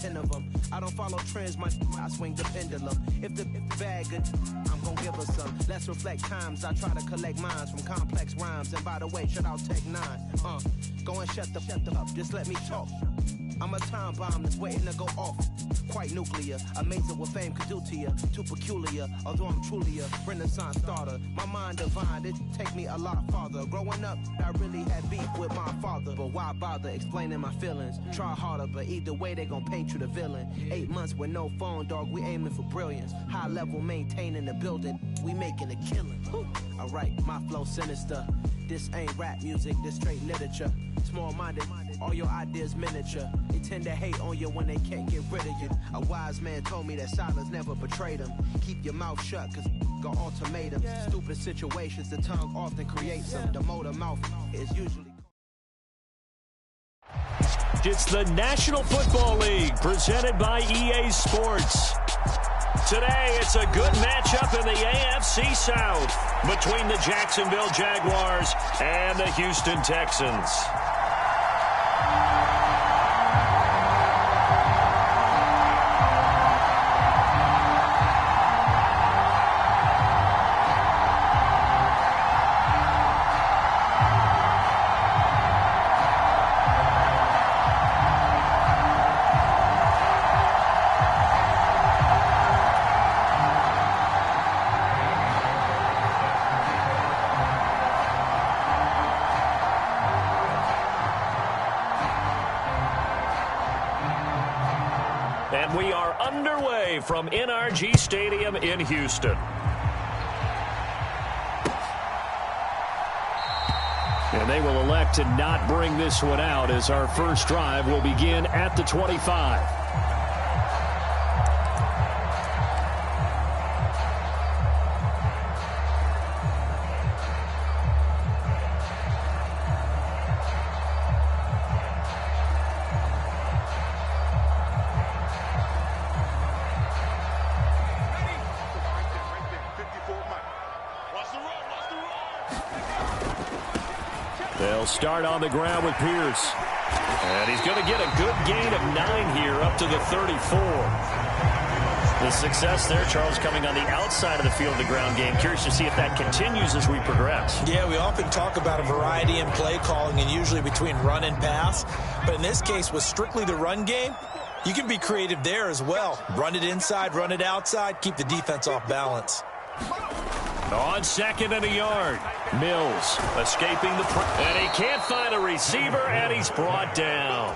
10 of them. I don't follow trends, I swing the pendulum. If the bag good, I'm gonna give her some. Let's reflect times, I try to collect minds from complex rhymes. And by the way, shout out Tech 9. Go and shut the up, just let me talk. I'm a time bomb that's waiting to go off. Quite nuclear, amazing what fame could do to you. Too peculiar, although I'm truly a renaissance starter. My mind divine, it take me a lot farther. Growing up, I really had beef with my father. But why bother explaining my feelings? Try harder, but either way they gon' paint you the villain. 8 months with no phone, dog, we aiming for brilliance. High level maintaining the building, we making a killing. Alright, my flow sinister. This ain't rap music, this straight literature. Small-minded, all your ideas miniature. They tend to hate on you when they can't get rid of you. A wise man told me that silence never betrayed him. Keep your mouth shut, cause got ultimatums. Stupid situations, the tongue often creates them. The motor mouth is usually... It's the National Football League, presented by EA Sports. Today, it's a good matchup in the AFC South between the Jacksonville Jaguars and the Houston Texans. And we are underway from NRG Stadium in Houston. And they will elect to not bring this one out as our first drive will begin at the 25. They'll start on the ground with Pierce. And he's going to get a good gain of 9 here up to the 34. The success there, Charles, coming on the outside of the field of the ground game. Curious to see if that continues as we progress. Yeah, we often talk about a variety in play calling and usually between run and pass. But in this case, with strictly the run game, you can be creative there as well. Run it inside, run it outside, keep the defense off balance. On second and a yard, Mills escaping the and he can't find a receiver, and he's brought down.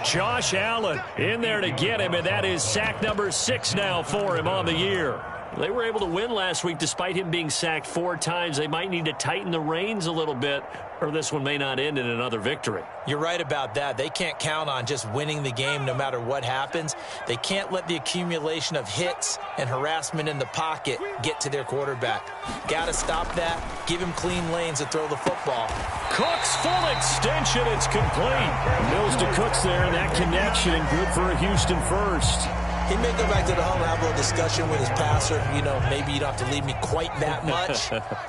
Josh Allen in there to get him, and that is sack number 6 now for him on the year. They were able to win last week despite him being sacked 4 times. They might need to tighten the reins a little bit, or this one may not end in another victory. You're right about that. They can't count on just winning the game no matter what happens. They can't let the accumulation of hits and harassment in the pocket get to their quarterback. Got to stop that. Give him clean lanes to throw the football. Cooks full extension. It's complete. Mills to Cooks there, and that connection good for a Houston first. He may go back to the huddle and have a little discussion with his passer. You know, maybe you don't have to leave me quite that much.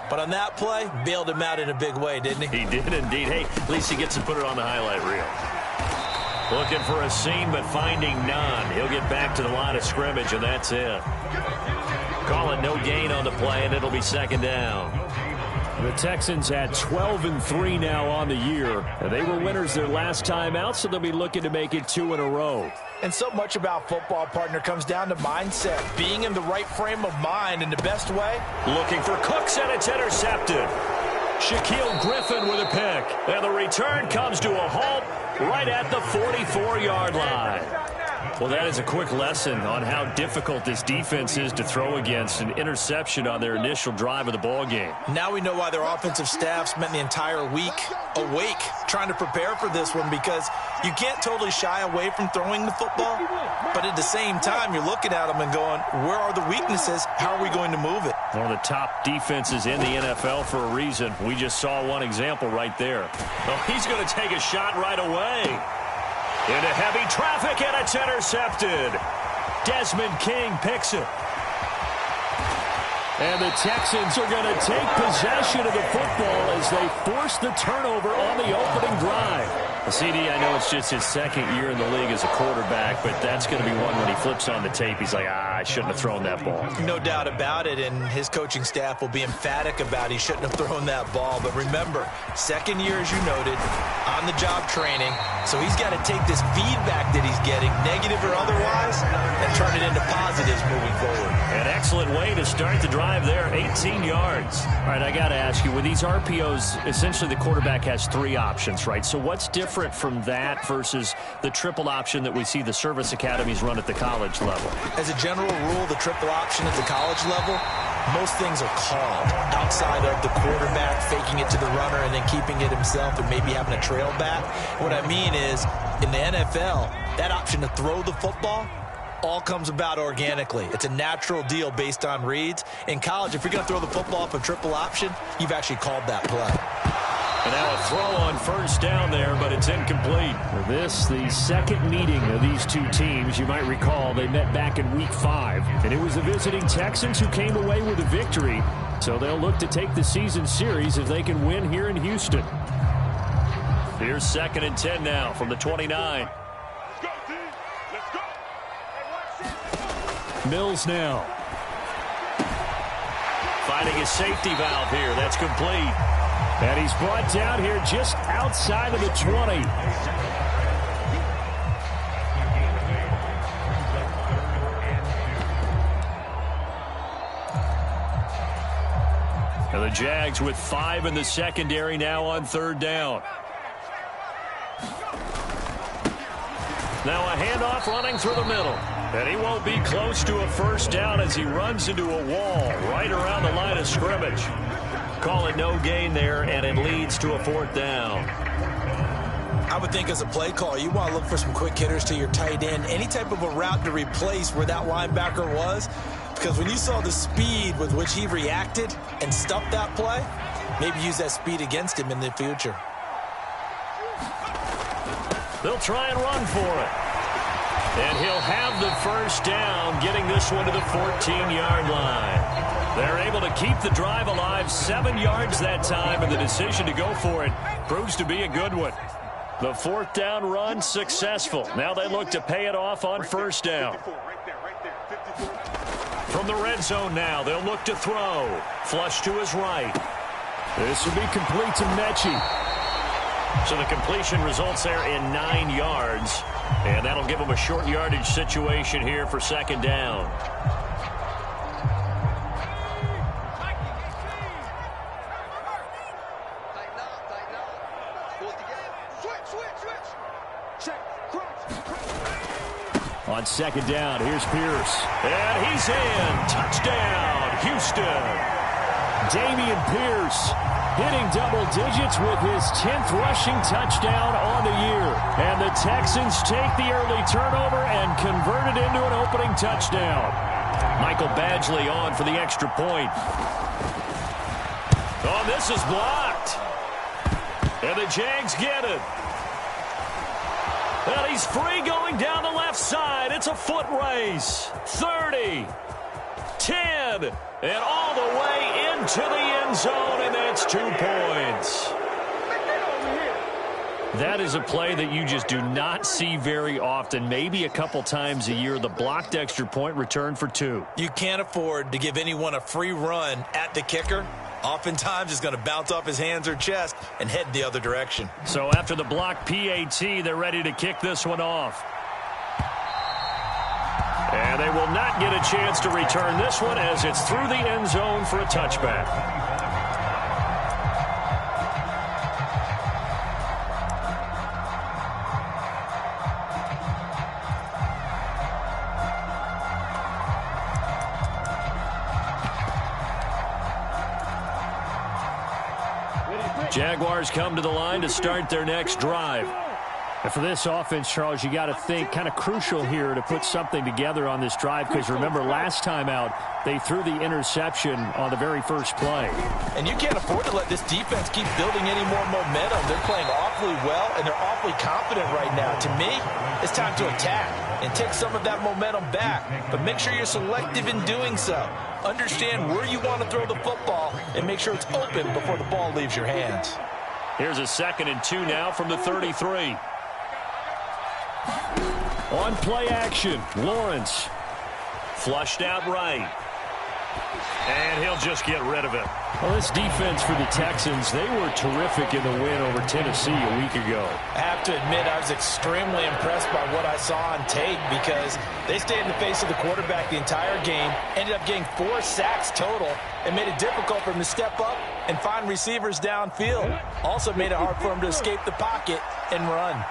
But on that play, bailed him out in a big way, didn't he? He did indeed. Hey, at least he gets to put it on the highlight reel. Looking for a seam, but finding none. He'll get back to the line of scrimmage, and that's it. Call it no gain on the play, and it'll be second down. The Texans at 12-3 now on the year. And they were winners their last time out, so they'll be looking to make it 2 in a row. And so much about football, partner, comes down to mindset. Being in the right frame of mind in the best way. Looking for Cooks, and it's intercepted. Shaquille Griffin with a pick. And the return comes to a halt right at the 44-yard line. Well, that is a quick lesson on how difficult this defense is to throw against. An interception on their initial drive of the ball game. Now we know why their offensive staff spent the entire week awake trying to prepare for this one, because you can't totally shy away from throwing the football, but at the same time you're looking at them and going, where are the weaknesses? How are we going to move it? One of the top defenses in the NFL for a reason. We just saw one example right there. Well, he's going to take a shot right away. Into heavy traffic, and it's intercepted. Desmond King picks it. And the Texans are going to take possession of the football as they force the turnover on the opening drive. CD, I know it's just his second year in the league as a quarterback, but that's going to be one when he flips on the tape. He's like, I shouldn't have thrown that ball. No doubt about it, and his coaching staff will be emphatic about he shouldn't have thrown that ball. But remember, second year, as you noted, on-the-job training, so he's got to take this feedback that he's getting, negative or otherwise, and turn it into positives moving forward. An excellent way to start the drive there, 18 yards. All right, I got to ask you, with these RPOs, essentially the quarterback has three options, right? So what's different from that versus the triple option that we see the service academies run at the college level? As a general rule, the triple option at the college level, most things are called outside of the quarterback faking it to the runner and then keeping it himself and maybe having a trail back. What I mean is, in the NFL, that option to throw the football all comes about organically. It's a natural deal based on reads. In college, if you're going to throw the football up a triple option, you've actually called that play. And now a throw on first down there, but it's incomplete. This, the second meeting of these two teams. You might recall they met back in Week 5, and it was the visiting Texans who came away with a victory. So they'll look to take the season series if they can win here in Houston. Here's 2nd and 10 now from the 29. Mills now. Finding a safety valve here. That's complete. And he's brought down here just outside of the 20. And the Jags with 5 in the secondary now on 3rd down. Now a handoff running through the middle. And he won't be close to a first down as he runs into a wall right around the line of scrimmage. Call it no gain there, and it leads to a 4th down. I would think as a play call, you want to look for some quick hitters to your tight end, any type of a route to replace where that linebacker was, because when you saw the speed with which he reacted and stuffed that play, maybe use that speed against him in the future. They'll try and run for it. And he'll have the first down, getting this one to the 14-yard line. They're able to keep the drive alive, 7 yards that time, and the decision to go for it proves to be a good one. The 4th down run successful. Now they look to pay it off on first down. From the red zone now, they'll look to throw. Flush to his right. This will be complete to Mechie. So the completion results there in 9 yards, and that'll give them a short yardage situation here for 2nd down. On 2nd down, here's Pierce. And he's in. Touchdown, Houston. Damian Pierce hitting double digits with his 10th rushing touchdown on the year. And the Texans take the early turnover and convert it into an opening touchdown. Michael Badgley on for the extra point. Oh, this is blocked. And the Jags get it. And he's free going down the left side. It's a foot race. 30, 10, and all the way into the end zone, and that's 2 points. That is a play that you just do not see very often, maybe a couple times a year. The blocked extra point return for 2. You can't afford to give anyone a free run at the kicker. Oftentimes, it's going to bounce off his hands or chest and head the other direction. So after the block PAT, they're ready to kick this one off. And they will not get a chance to return this one as it's through the end zone for a touchback. Jaguars come to the line to start their next drive. And for this offense, Charles, you got to think kind of crucial here to put something together on this drive, because remember last time out they threw the interception on the very first play. And you can't afford to let this defense keep building any more momentum. They're playing awfully well, and they're awfully confident right now. To me, it's time to attack and take some of that momentum back. But make sure you're selective in doing so. Understand where you want to throw the football and make sure it's open before the ball leaves your hands. Here's a 2nd and 2 now from the 33. On play action, Lawrence. Flushed out right. And he'll just get rid of it. Well, this defense for the Texans, they were terrific in the win over Tennessee a week ago. I have to admit, I was extremely impressed by what I saw on tape because they stayed in the face of the quarterback the entire game, ended up getting 4 sacks total, and made it difficult for him to step up and find receivers downfield. Also made it hard for him to escape the pocket and run.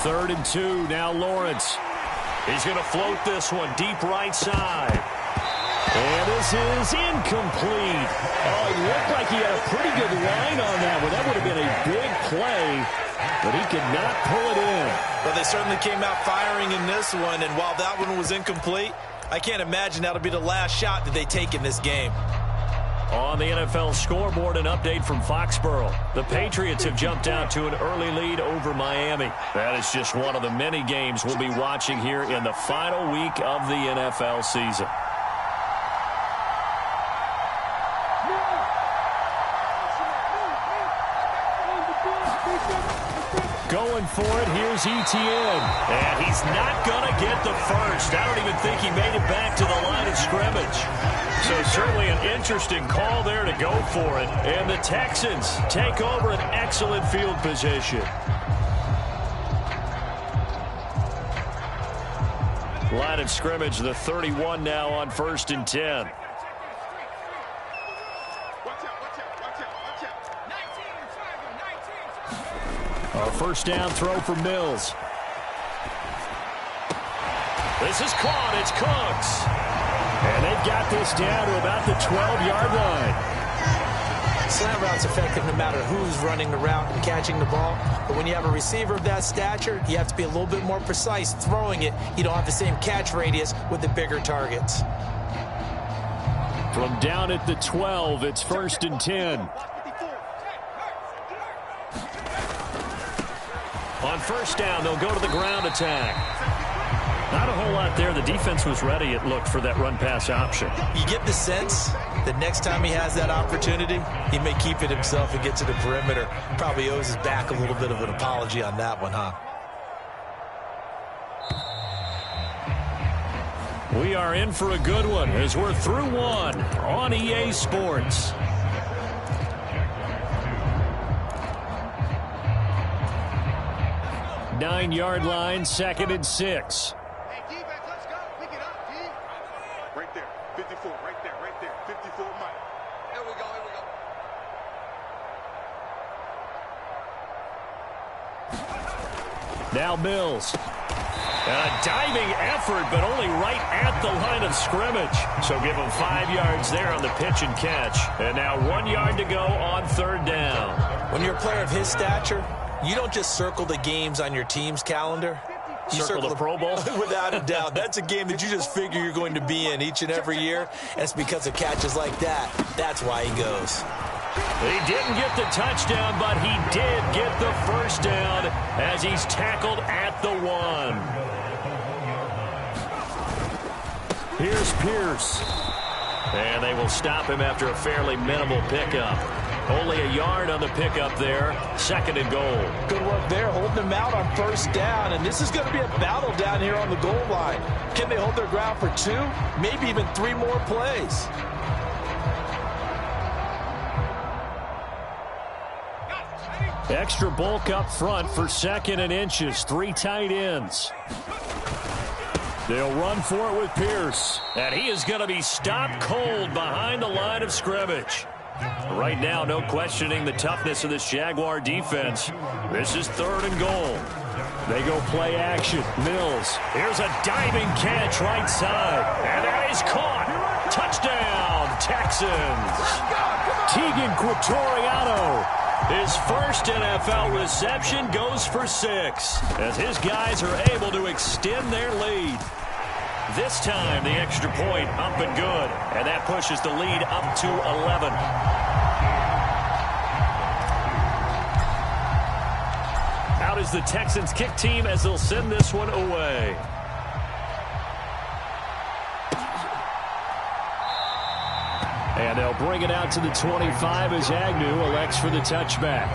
Third and 2, now Lawrence. He's going to float this one deep right side. And this is incomplete. Oh, it looked like he had a pretty good line on that one. That would have been a big play, but he could not pull it in. Well, they certainly came out firing in this one, and while that one was incomplete, I can't imagine that'll be the last shot that they take in this game. On the NFL scoreboard, an update from Foxborough. The Patriots have jumped out to an early lead over Miami. That is just one of the many games we'll be watching here in the final week of the NFL season. Going for it, here's Etienne. And he's not going to get the first. I don't even think he made it back to the line of scrimmage. So certainly an interesting call there to go for it. And the Texans take over an excellent field position. Line of scrimmage, the 31 now on 1st and 10. Our first down throw for Mills. This is caught. It's Cooks. And they've got this down to about the 12-yard line. Slant route's effective no matter who's running the route and catching the ball. But when you have a receiver of that stature, you have to be a little bit more precise throwing it. You don't have the same catch radius with the bigger targets. From down at the 12, it's 1st and 10. On first down, they'll go to the ground attack. Not a whole lot there. The defense was ready, it looked, for that run-pass option. You get the sense that next time he has that opportunity, he may keep it himself and get to the perimeter. Probably owes his back a little bit of an apology on that one, huh? We are in for a good one as we're through one on EA Sports. Nine-yard line, 2nd and 6. Hey, D-back, let's go. Pick it up, D. Right there, 54, right there, 54, Mike. Here we go, Now Mills. A diving effort, but only right at the line of scrimmage. So give him 5 yards there on the pitch and catch. And now 1 yard to go on 3rd down. When you're a player of his stature, you don't just circle the games on your team's calendar. You circle the Pro Bowl? Without a doubt. That's a game that you just figure you're going to be in each and every year. And it's because of catches like that. That's why he goes. He didn't get the touchdown, but he did get the first down as he's tackled at the 1. Here's Pierce. And they will stop him after a fairly minimal pickup. Only a yard on the pickup there. 2nd and goal. Good work there, holding them out on 1st down. And this is going to be a battle down here on the goal line. Can they hold their ground for 2, maybe even 3 more plays? Extra bulk up front for 2nd and inches. 3 tight ends. They'll run for it with Pierce. And he is going to be stopped cold behind the line of scrimmage. Right now, no questioning the toughness of this Jaguar defense. This is 3rd and goal. They go play action. Mills. Here's a diving catch right side. And that is caught. Touchdown, Texans. Tegan Quattoriano. His first NFL reception goes for 6 as his guys are able to extend their lead. This time, the extra point up and good, and that pushes the lead up to 11. is the Texans kick team as they'll send this one away. And they'll bring it out to the 25 as Agnew elects for the touchback.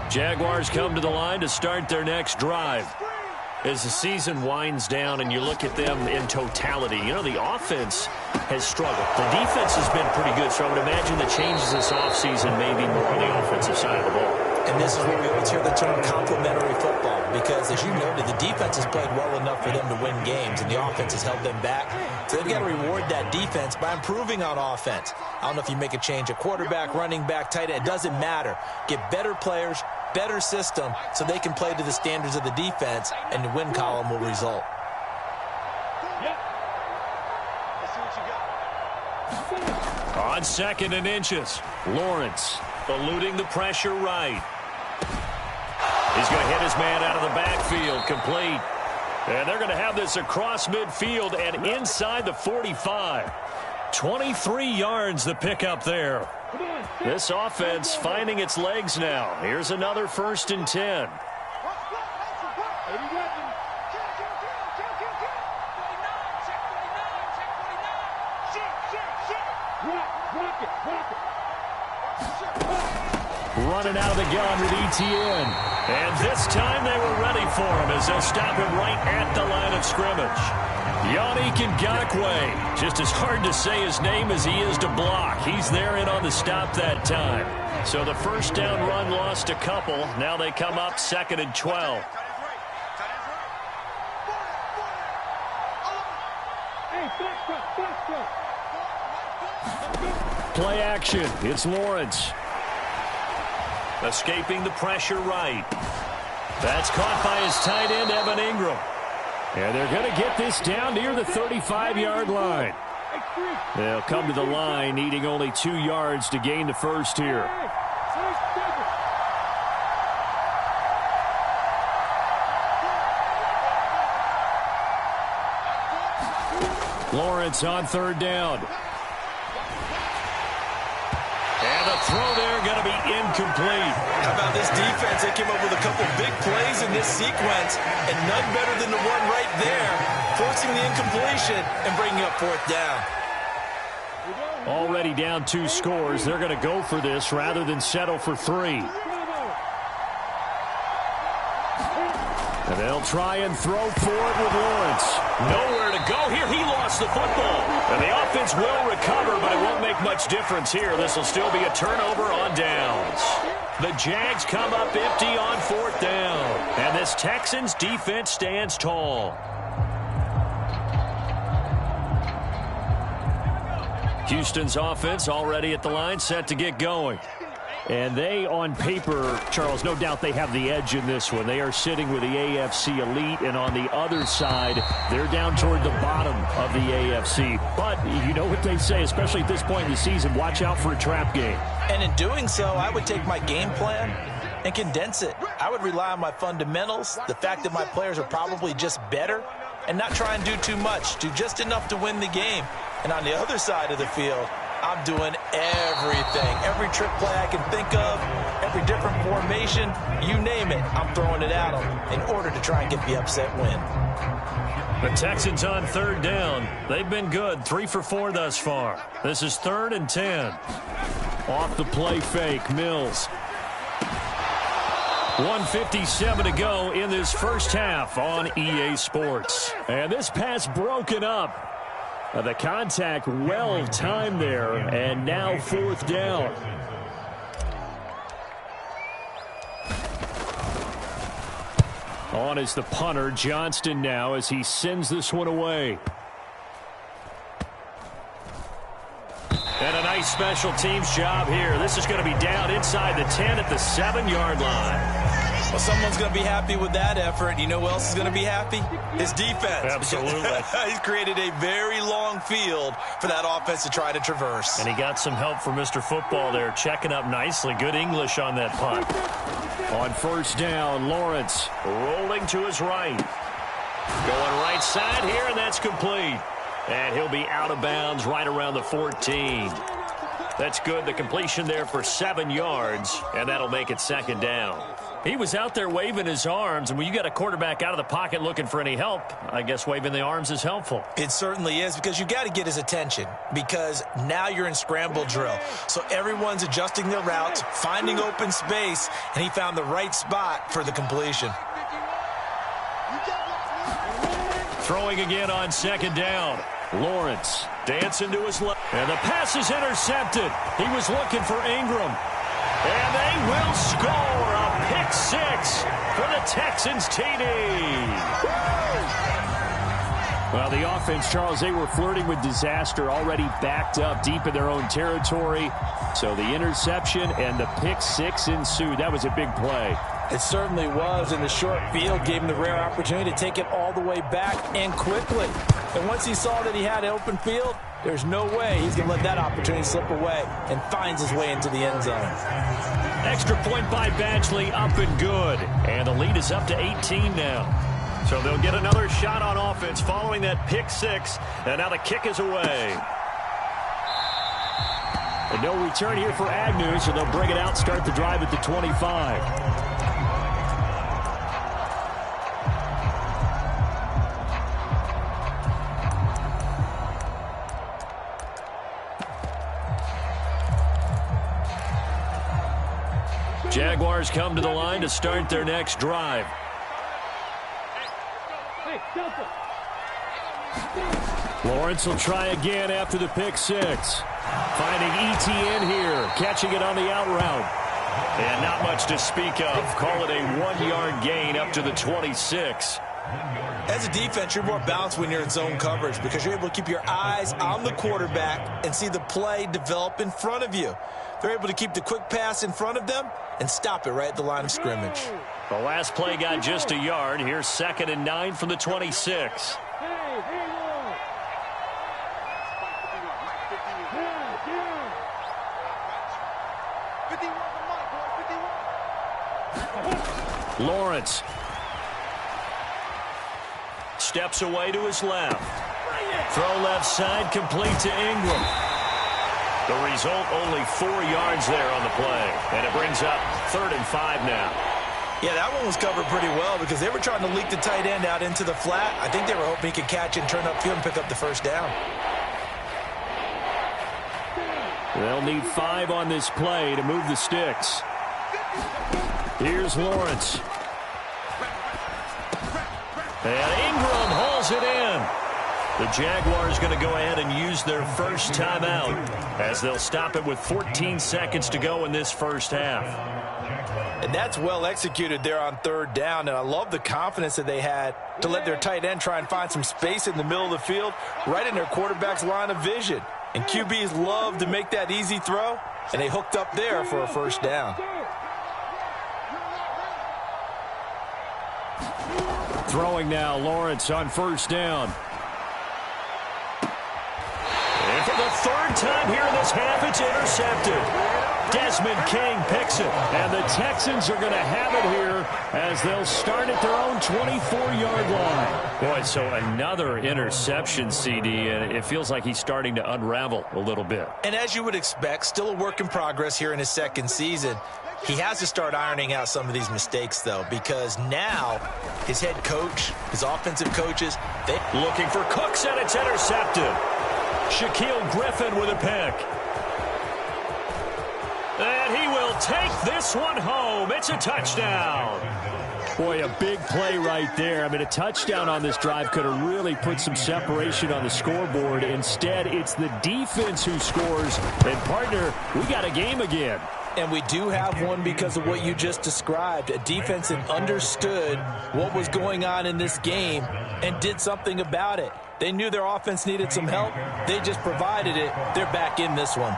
Jaguars come to the line to start their next drive. As the season winds down and you look at them in totality, you know, the offense has struggled. The defense has been pretty good, so I would imagine the changes this offseason may be more on the offensive side of the ball. And this is where we always hear the term complementary football, because as you noted, the defense has played well enough for them to win games, and the offense has held them back. So they've got to reward that defense by improving on offense. I don't know if you make a change at quarterback, running back, tight end. It doesn't matter. Get better players, better system, so they can play to the standards of the defense, and the win column will result. On 2nd and inches, Lawrence eluding the pressure right. He's going to hit his man out of the backfield, complete. And they're going to have this across midfield and inside the 45. 23 yards the pickup there. This offense finding its legs now. Here's another 1st and 10. Running out of the gun with Etienne. And this time they were ready for him as they'll stop him right at the line of scrimmage. Yannick Ngakoue, just as hard to say his name as he is to block. He's there in on the stop that time. So the first down run lost a couple. Now they come up 2nd and 12. Play action. It's Lawrence. Escaping the pressure right. That's caught by his tight end, Evan Ingram. And they're going to get this down near the 35-yard line. They'll come to the line, needing only 2 yards to gain the first here. Lawrence on 3rd down. And the throw there going to be incomplete. How about this defense? They came up with a couple big plays in this sequence, and none better than the one right there, forcing the incompletion and bringing up 4th down. Already down 2 scores. They're going to go for this rather than settle for 3. And they'll try and throw for it with Lawrence. Nowhere to go here. He lost the football. And the offense will recover, but it won't make much difference here. This will still be a turnover on downs. The Jags come up empty on 4th down. And this Texans defense stands tall. Houston's offense already at the line, set to get going. And they, on paper, Charles, no doubt they have the edge in this one. They are sitting with the AFC elite, and on the other side, they're down toward the bottom of the AFC. But you know what they say, especially at this point in the season, watch out for a trap game. And in doing so, I would take my game plan and condense it. I would rely on my fundamentals, the fact that my players are probably just better, and not try and do too much, do just enough to win the game. And on the other side of the field, I'm doing everything. Every trick play I can think of, every different formation, you name it, I'm throwing it at them in order to try and get the upset win. The Texans on 3rd down. They've been good, 3 for 4 thus far. This is 3rd and 10. Off the play fake, Mills. 1:57 to go in this first half on EA Sports. And this pass broken up. The contact well timed there, and now 4th down. On is the punter, Johnston now, as he sends this one away. And a nice special teams job here. This is going to be down inside the 10 at the 7-yard line. Well, someone's going to be happy with that effort. You know who else is going to be happy? His defense. Absolutely. He's created a very long field for that offense to try to traverse. And he got some help from Mr. Football there, checking up nicely. Good English on that punt. On first down, Lawrence rolling to his right. Going right side here, and that's complete. And he'll be out of bounds right around the 14. That's good. The completion there for 7 yards, and that'll make it second down. He was out there waving his arms, and when you got a quarterback out of the pocket looking for any help, I guess waving the arms is helpful. It certainly is, because you got to get his attention, because now you're in scramble drill. So everyone's adjusting their routes, finding open space, and he found the right spot for the completion. Throwing again on second down. Lawrence dancing to his left. And the pass is intercepted. He was looking for Ingram. And they will score a pick six for the Texans TD. Well, the offense, Charles, they were flirting with disaster, already backed up deep in their own territory. So the interception and the pick six ensued. That was a big play. It certainly was, and the short field gave him the rare opportunity to take it all the way back and quickly. And once he saw that he had an open field, there's no way he's going to let that opportunity slip away, and finds his way into the end zone. Extra point by Badgley, up and good. And the lead is up to 18 now. So they'll get another shot on offense following that pick six, and now the kick is away. And no return here for Agnew, so they'll bring it out, start the drive at the 25. Jaguars come to the line to start their next drive. Lawrence will try again after the pick six. Finding ETN here, catching it on the out route. And not much to speak of. Call it a 1-yard gain up to the 26. As a defense, you're more balanced when you're in zone coverage, because you're able to keep your eyes on the quarterback and see the play develop in front of you. They're able to keep the quick pass in front of them and stop it right at the line of scrimmage. The last play got just a yard. Here's 2nd and 9 from the 26. Lawrence steps away to his left. Throw left side, complete to Ingram. The result, only 4 yards there on the play. And it brings up 3rd and 5 now. Yeah, that one was covered pretty well, because they were trying to leak the tight end out into the flat. I think they were hoping he could catch it and turn upfield and pick up the first down. They'll need 5 on this play to move the sticks. Here's Lawrence. And Ingram hauls it in. The Jaguars going to go ahead and use their first timeout, as they'll stop it with 14 seconds to go in this first half. And that's well executed there on 3rd down, and I love the confidence that they had to let their tight end try and find some space in the middle of the field, right in their quarterback's line of vision. And QBs love to make that easy throw, and they hooked up there for a first down. Throwing now, Lawrence on first down. And for the 3rd time here in this half, it's intercepted. Desmond King picks it, and the Texans are going to have it here as they'll start at their own 24-yard line. Boy, so another interception, CD, and it feels like he's starting to unravel a little bit. And as you would expect, still a work in progress here in his 2nd season. He has to start ironing out some of these mistakes, though, because now his head coach, his offensive coaches, they looking for Cooks, and it's intercepted. Shaquille Griffin with a pick. And he will take this one home. It's a touchdown. Boy, a big play right there. I mean, a touchdown on this drive could have really put some separation on the scoreboard. Instead, it's the defense who scores. And, partner, we got a game again. And we do have one because of what you just described. A defense that understood what was going on in this game and did something about it. They knew their offense needed some help. They just provided it. They're back in this one.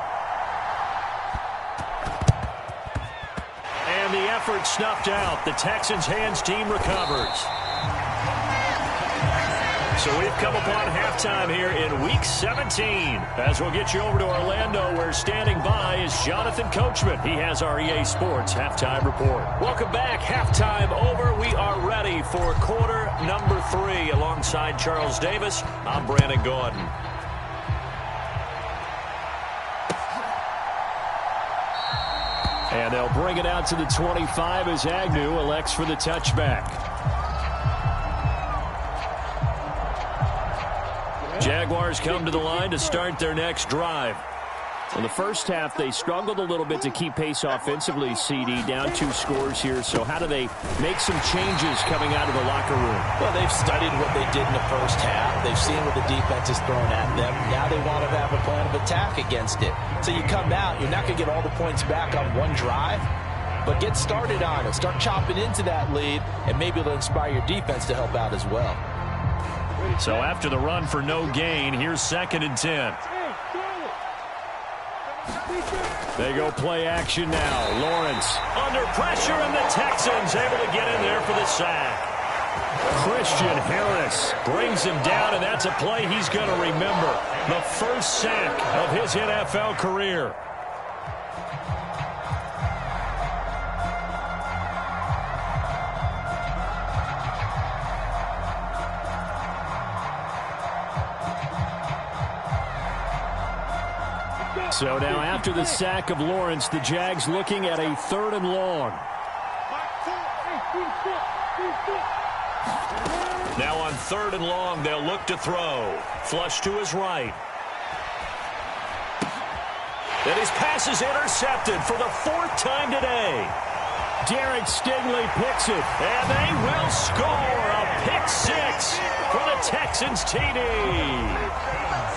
And the effort snuffed out. The Texans' hands team recovers. So we've come upon halftime here in Week 17. As we'll get you over to Orlando, where standing by is Jonathan Coachman. He has our EA Sports Halftime Report. Welcome back. Halftime over. We are ready for quarter number 3. Alongside Charles Davis, I'm Brandon Gordon. And they'll bring it out to the 25 as Agnew elects for the touchback. Jaguars come to the line to start their next drive. In the first half, they struggled a little bit to keep pace offensively, CD, down 2 scores here. So how do they make some changes coming out of the locker room? Well, they've studied what they did in the first half. They've seen what the defense is throwing at them. Now they want to have a plan of attack against it. So you come out, you're not going to get all the points back on one drive, but get started on it. Start chopping into that lead, and maybe it'll inspire your defense to help out as well. So after the run for no gain, here's 2nd and 10. They go play action now. Lawrence under pressure, and the Texans able to get in there for the sack. Christian Harris brings him down, and that's a play he's going to remember. The first sack of his NFL career. So now after the sack of Lawrence, the Jags looking at a 3rd and long. Now on 3rd and long, they'll look to throw. Flush to his right. And his pass is intercepted for the 4th time today. Derek Stingley picks it, and they will score a pick 6 for the Texans TD.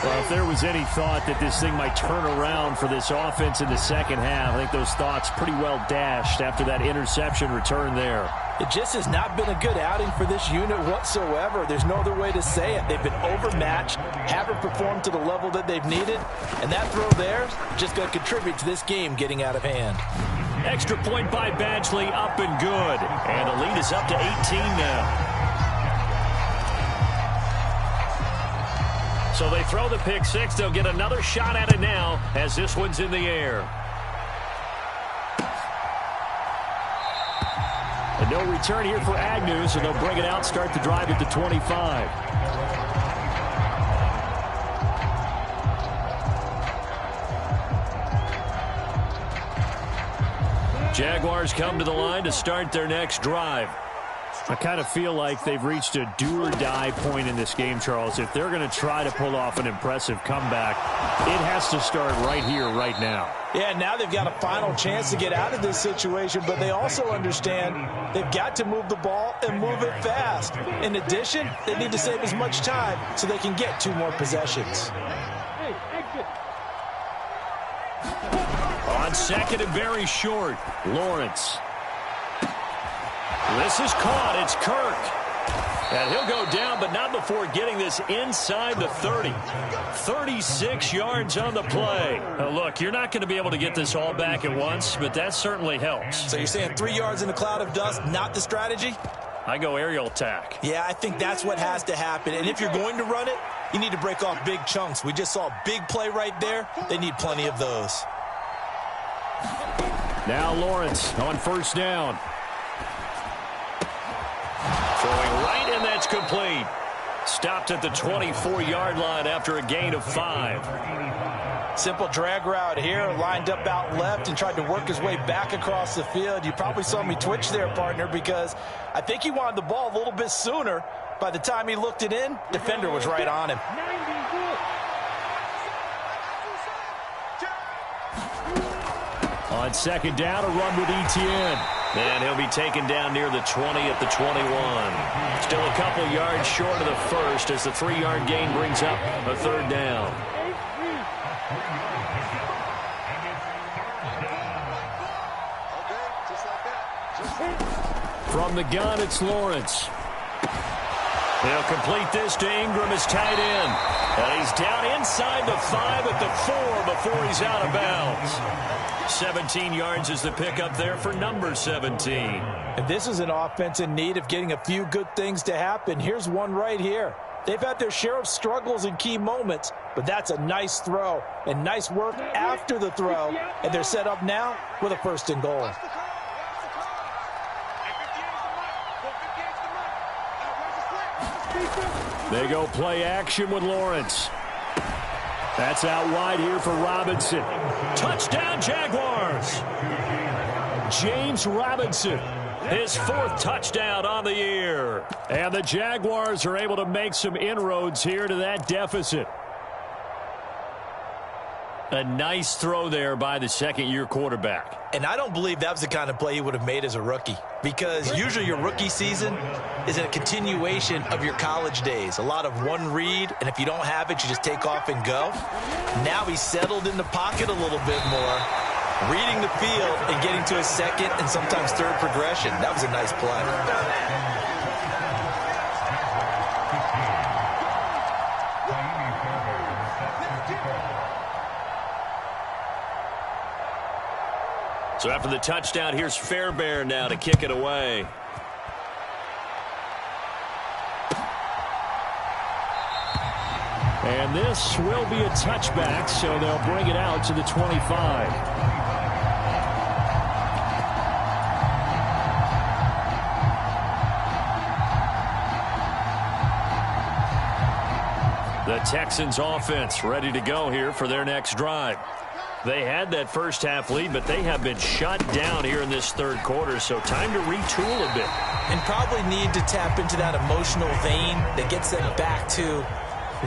Well, if there was any thought that this thing might turn around for this offense in the second half, I think those thoughts pretty well dashed after that interception return there. It just has not been a good outing for this unit whatsoever. There's no other way to say it. They've been overmatched, haven't performed to the level that they've needed, and that throw there is just going to contribute to this game getting out of hand. Extra point by Badgley, up and good. And the lead is up to 18 now. So they throw the pick 6. They'll get another shot at it now as this one's in the air. And no return here for Agnew, so they'll bring it out, start the drive at the 25. Jaguars come to the line to start their next drive. I kind of feel like they've reached a do-or-die point in this game, Charles. If they're going to try to pull off an impressive comeback, it has to start right here, right now. Yeah, now they've got a final chance to get out of this situation, but they also understand they've got to move the ball and move it fast. In addition, they need to save as much time so they can get 2 more possessions. On 2nd and very short, Lawrence. This is caught. It's Kirk. And he'll go down, but not before getting this inside the 30. 36 yards on the play. Now look, you're not going to be able to get this all back at once, but that certainly helps. So you're saying 3 yards in a cloud of dust, not the strategy? I go aerial attack. Yeah, I think that's what has to happen. And if you're going to run it, you need to break off big chunks. We just saw a big play right there. They need plenty of those. Now Lawrence on 1st down. Throwing right, and that's complete. Stopped at the 24-yard line after a gain of 5. Simple drag route here, lined up out left and tried to work his way back across the field. You probably saw me twitch there, partner, because I think he wanted the ball a little bit sooner. By the time he looked it in, defender was right on him. On 2nd down, a run with Etienne. And he'll be taken down near the 20 at the 21. Still a couple yards short of the first as the 3-yard gain brings up a 3rd down. From the gun, it's Lawrence. He'll complete this to Ingram as tight end. And he's down inside the 5 at the 4 before he's out of bounds. 17 yards is the pickup there for number 17. And this is an offense in need of getting a few good things to happen. Here's one right here. They've had their share of struggles in key moments, but that's a nice throw and nice work after the throw. And they're set up now with a 1st and goal. They go play action with Lawrence. That's out wide here for Robinson. Touchdown, Jaguars. James Robinson, his 4th touchdown on the year. And the Jaguars are able to make some inroads here to that deficit. A nice throw there by the 2nd-year quarterback. And I don't believe that was the kind of play he would have made as a rookie, because usually your rookie season is a continuation of your college days. A lot of one read, and if you don't have it, you just take off and go. Now he's settled in the pocket a little bit more, reading the field and getting to a 2nd and sometimes 3rd progression. That was a nice play. So after the touchdown, here's Fairbairn now to kick it away. And this will be a touchback, so they'll bring it out to the 25. The Texans offense ready to go here for their next drive. They had that first half lead, but they have been shut down here in this 3rd quarter, so time to retool a bit. And probably need to tap into that emotional vein that gets them back to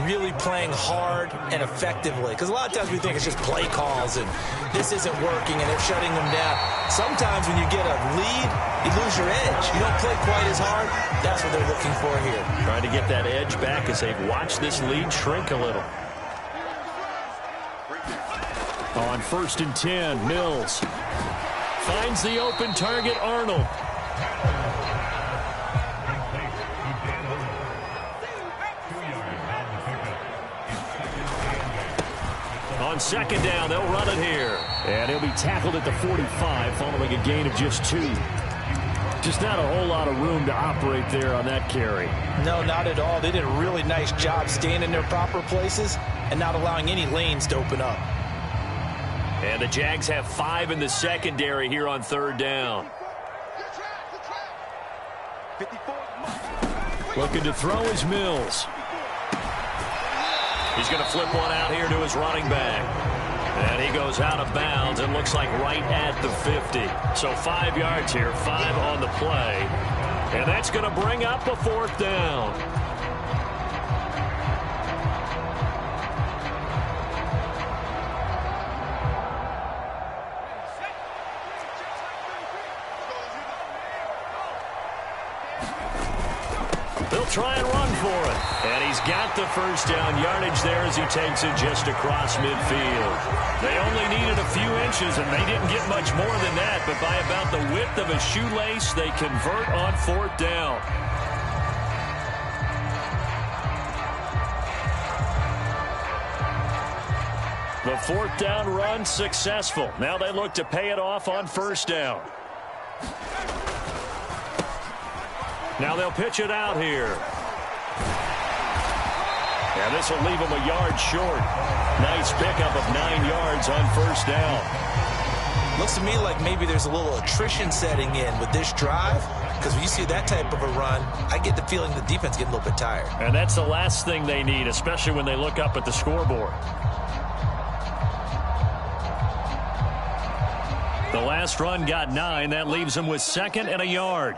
really playing hard and effectively. Because a lot of times we think it's just play calls and this isn't working and it's shutting them down. Sometimes when you get a lead, you lose your edge. You don't play quite as hard. That's what they're looking for here. Trying to get that edge back as they've watched this lead shrink a little. On 1st and 10, Mills finds the open target, Arnold. On 2nd down, they'll run it here. And he'll be tackled at the 45 following a gain of just 2. Just not a whole lot of room to operate there on that carry. No, not at all. They did a really nice job staying in their proper places and not allowing any lanes to open up. And the Jags have 5 in the secondary here on 3rd down. Looking to throw is Mills. He's going to flip one out here to his running back. And he goes out of bounds and looks like right at the 50. So 5 yards here, 5 on the play. And that's going to bring up a 4th down. Try and run for it. And he's got the 1st down yardage there as he takes it just across midfield. They only needed a few inches, and they didn't get much more than that. But by about the width of a shoelace, they convert on 4th down. The 4th down run successful. Now they look to pay it off on 1st down. Now they'll pitch it out here. And this will leave them a yard short. Nice pickup of 9 yards on 1st down. Looks to me like maybe there's a little attrition setting in with this drive, because when you see that type of a run, I get the feeling the defense getting a little bit tired. And that's the last thing they need, especially when they look up at the scoreboard. The last run got 9. That leaves them with 2nd and a yard.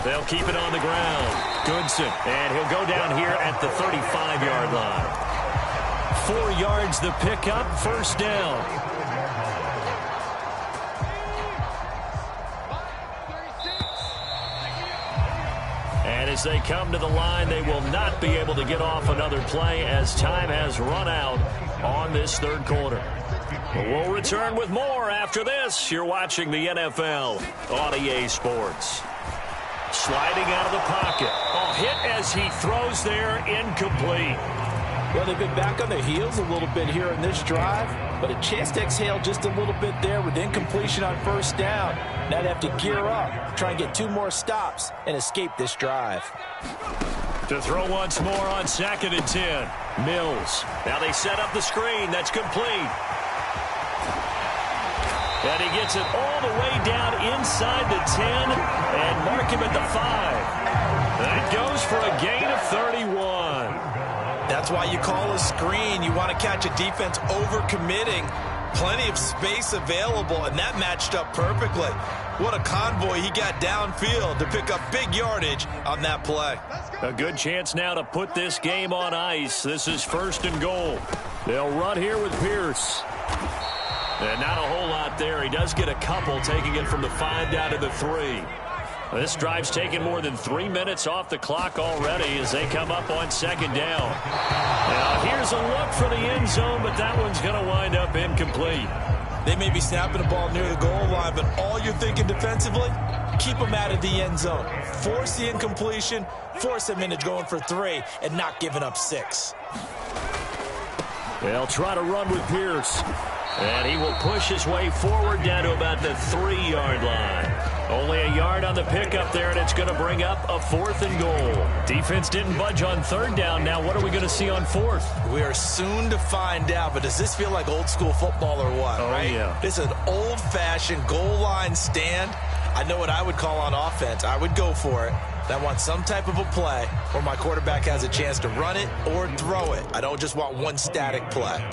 They'll keep it on the ground. Goodson, and he'll go down here at the 35-yard line. 4 yards the pickup, 1st down. And as they come to the line, they will not be able to get off another play as time has run out on this 3rd quarter. But we'll return with more after this. You're watching the NFL on EA Sports. sliding out of the pocket. Oh, hit as he throws there, incomplete. Well, they've been back on their heels a little bit here in this drive, but a chance to exhale just a little bit there with incompletion on first down. Now they have to gear up, try and get 2 more stops, and escape this drive. To throw once more on 2nd and 10. Mills. Now they set up the screen. That's complete. And he gets it all the way down inside the 10 and mark him at the 5. That goes for a gain of 31. That's why you call a screen. You want to catch a defense overcommitting. Plenty of space available, and that matched up perfectly. What a convoy he got downfield to pick up big yardage on that play. A good chance now to put this game on ice. This is 1st and goal. They'll run here with Pierce. And not a whole lot there. He does get a couple, taking it from the 5 down to the 3. This drive's taken more than 3 minutes off the clock already as they come up on 2nd down. Now here's a look for the end zone, but that one's going to wind up incomplete. They may be snapping the ball near the goal line, but all you're thinking defensively, keep them out of the end zone. Force the incompletion, force them into going for 3, and not giving up 6. They'll try to run with Pierce. And he will push his way forward down to about the 3-yard line. Only a yard on the pickup there, and it's going to bring up a 4th and goal. Defense didn't budge on 3rd down. Now what are we going to see on 4th? We are soon to find out, but does this feel like old school football or what? Oh, right? Yeah. This is an old-fashioned goal line stand. I know what I would call on offense. I would go for it. I want some type of a play where my quarterback has a chance to run it or throw it. I don't just want one static play.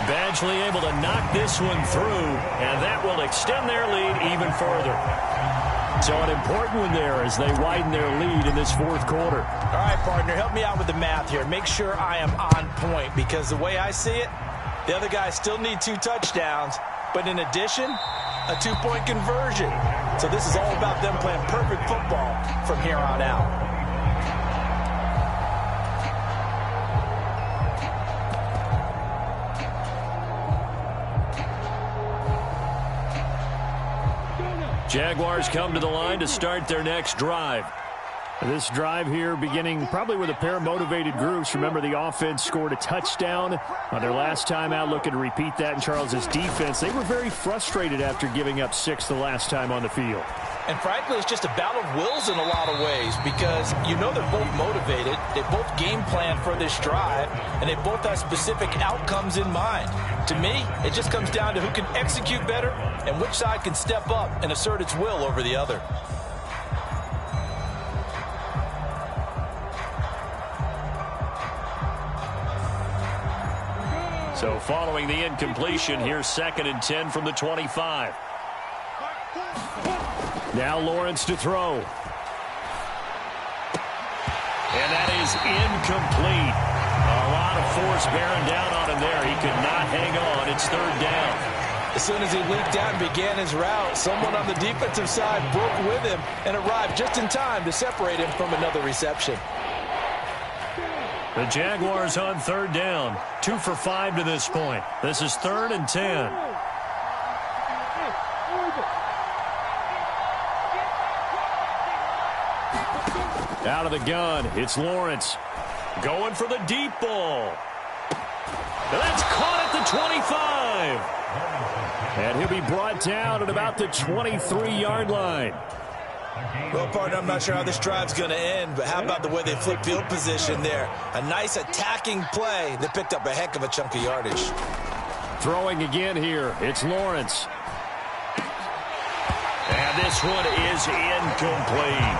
Badgley able to knock this one through, and that will extend their lead even further. So an important one there as they widen their lead in this 4th quarter. All right, partner, help me out with the math here. Make sure I am on point, because the way I see it, the other guys still need 2 touchdowns, but in addition, a 2-point conversion. So this is all about them playing perfect football from here on out. Jaguars come to the line to start their next drive. This drive here beginning probably with a pair of motivated groups. Remember, the offense scored a touchdown on their last time out, looking to repeat that in Charles's defense. They were very frustrated after giving up 6 the last time on the field. And frankly, it's just a battle of wills in a lot of ways, because you know they're both motivated, they both game plan for this drive, and they both have specific outcomes in mind. To me, it just comes down to who can execute better and which side can step up and assert its will over the other. So following the incompletion, here's 2nd and 10 from the 25. Now Lawrence to throw. And that is incomplete. A lot of force bearing down on him there. He could not hang on. It's 3rd down. As soon as he leaked out and began his route, someone on the defensive side broke with him and arrived just in time to separate him from another reception. The Jaguars on 3rd down. 2 for 5 to this point. This is 3rd and 10. Out of the gun, it's Lawrence. Going for the deep ball. That's caught at the 25. And he'll be brought down at about the 23-yard line. Well, partner, I'm not sure how this drive's going to end, but how about the way they flip field position there? A nice attacking play that picked up a heck of a chunk of yardage. Throwing again here, it's Lawrence. And this one is incomplete.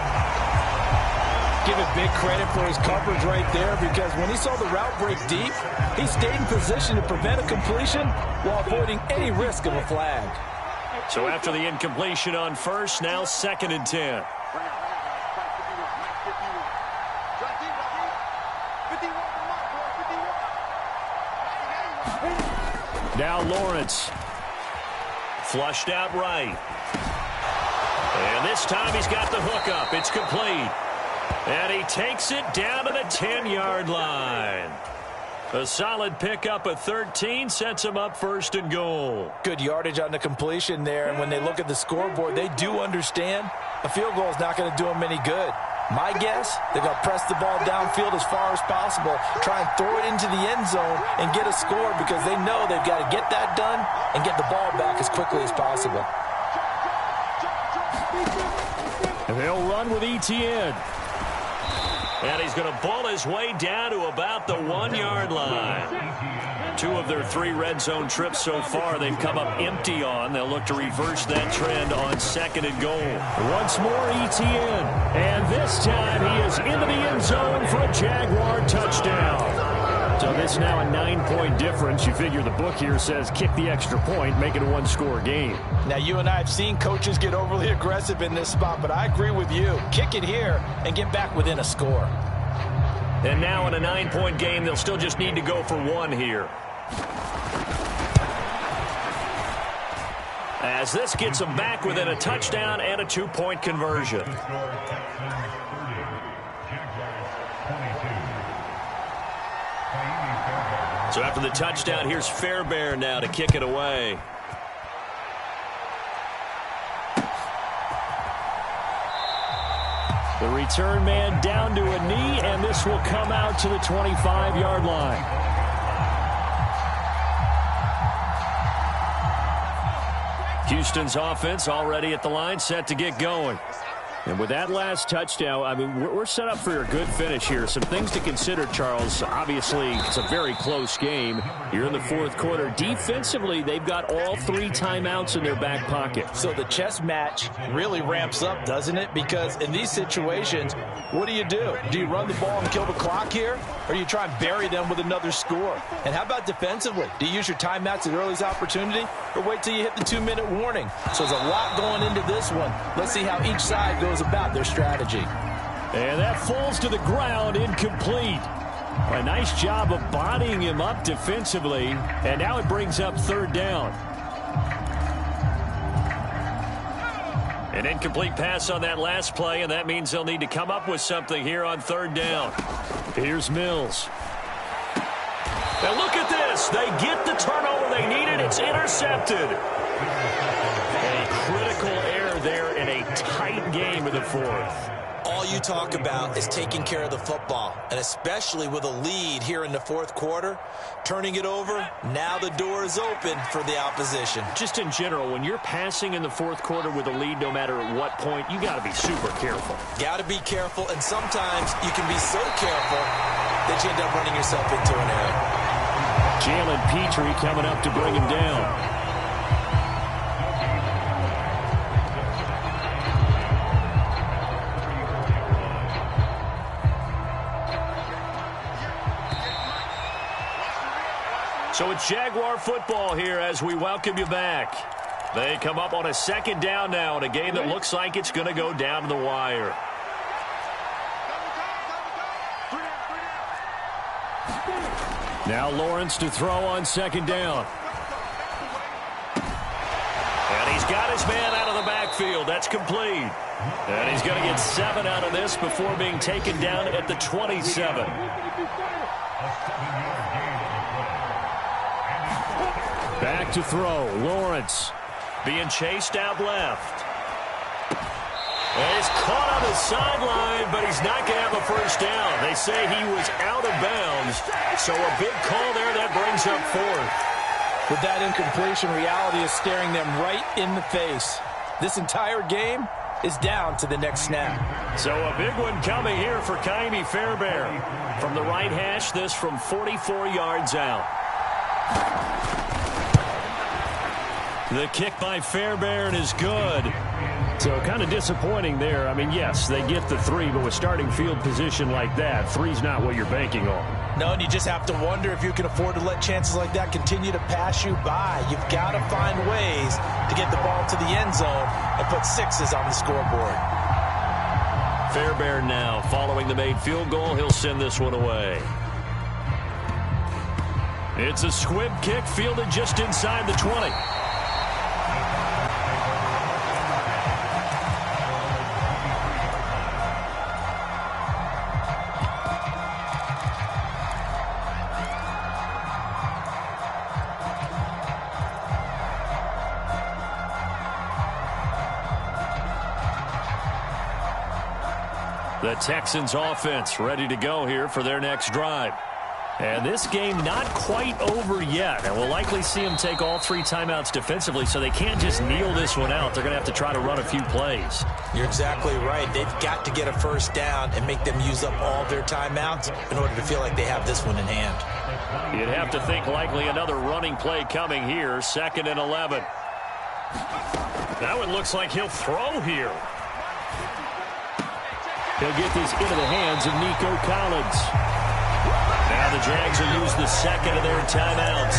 Give it big credit for his coverage right there, because when he saw the route break deep, he stayed in position to prevent a completion while avoiding any risk of a flag. So after the incompletion on 1st, now 2nd and 10. Now Lawrence. Flushed out right. And this time he's got the hook up. It's complete. And he takes it down to the 10-yard line. A solid pickup of 13 sets them up 1st and goal. Good yardage on the completion there, and when they look at the scoreboard, they do understand a field goal is not going to do them any good. My guess, they're going to press the ball downfield as far as possible, try and throw it into the end zone and get a score because they know they've got to get that done and get the ball back as quickly as possible. And they'll run with ETN. And he's going to bull his way down to about the 1-yard line. 2 of their 3 red zone trips so far they've come up empty on. They'll look to reverse that trend on 2nd and goal. Once more ETN. And this time he is into the end zone for a Jaguar touchdown. So this is now a 9-point difference. You figure the book here says kick the extra point, make it a 1-score game. Now, you and I have seen coaches get overly aggressive in this spot, but I agree with you. Kick it here and get back within a score. And now in a 9-point game, they'll still just need to go for 1 here. As this gets them back within a touchdown and a 2-point conversion. So after the touchdown, here's Fairbairn now to kick it away. The return man down to a knee, and this will come out to the 25-yard line. Houston's offense already at the line, set to get going. And with that last touchdown, I mean, we're set up for a good finish here. Some things to consider, Charles. Obviously, it's a very close game. You're in the 4th quarter. Defensively, they've got all 3 timeouts in their back pocket. So the chess match really ramps up, doesn't it? Because in these situations, what do? Do you run the ball and kill the clock here? Or do you try and bury them with another score? And how about defensively? Do you use your timeouts at earliest opportunity? Or wait till you hit the 2-minute warning? So there's a lot going into this one. Let's see how each side goes about their strategy. And that falls to the ground, incomplete. A nice job of bodying him up defensively, and now it brings up 3rd down. An incomplete pass on that last play, and that means they'll need to come up with something here on 3rd down. Here's Mills. Now look at this. They get the turnover they needed. It's intercepted. A critical error there in a tight game in the 4th. All you talk about is taking care of the football, and especially with a lead here in the 4th quarter, turning it over, now the door is open for the opposition. Just in general, when you're passing in the 4th quarter with a lead, no matter at what point, you got to be super careful. Got to be careful, and sometimes you can be so careful that you end up running yourself into an error. Jalen Petrie coming up to bring him down. So it's Jaguar football here as we welcome you back. They come up on a 2nd down now in a game that looks like it's going to go down to the wire. Now Lawrence to throw on 2nd down. And he's got his man out of the backfield. That's complete. And he's going to get 7 out of this before being taken down at the 27. Back to throw. Lawrence being chased out left. And he's caught on the sideline, but he's not going to have a 1st down. They say he was out of bounds, so a big call there that brings up 4th. With that incompletion, reality is staring them right in the face. This entire game is down to the next snap. So a big one coming here for Kaimi Fairbairn. From the right hash, this from 44 yards out. The kick by Fairbairn is good. So kind of disappointing there. I mean, yes, they get the 3, but with starting field position like that, 3's not what you're banking on. No, and you just have to wonder if you can afford to let chances like that continue to pass you by. You've got to find ways to get the ball to the end zone and put 6s on the scoreboard. Fairbairn now following the made field goal. He'll send this one away. It's a squib kick fielded just inside the 20. The Texans offense ready to go here for their next drive. And this game not quite over yet. And we'll likely see them take all 3 timeouts defensively, so they can't just kneel this one out. They're going to have to try to run a few plays. You're exactly right. They've got to get a first down and make them use up all their timeouts in order to feel like they have this one in hand. You'd have to think likely another running play coming here. 2nd and 11. That one looks like he'll throw here. He'll get these into the hands of Nico Collins. Now the Jags will use the 2nd of their timeouts.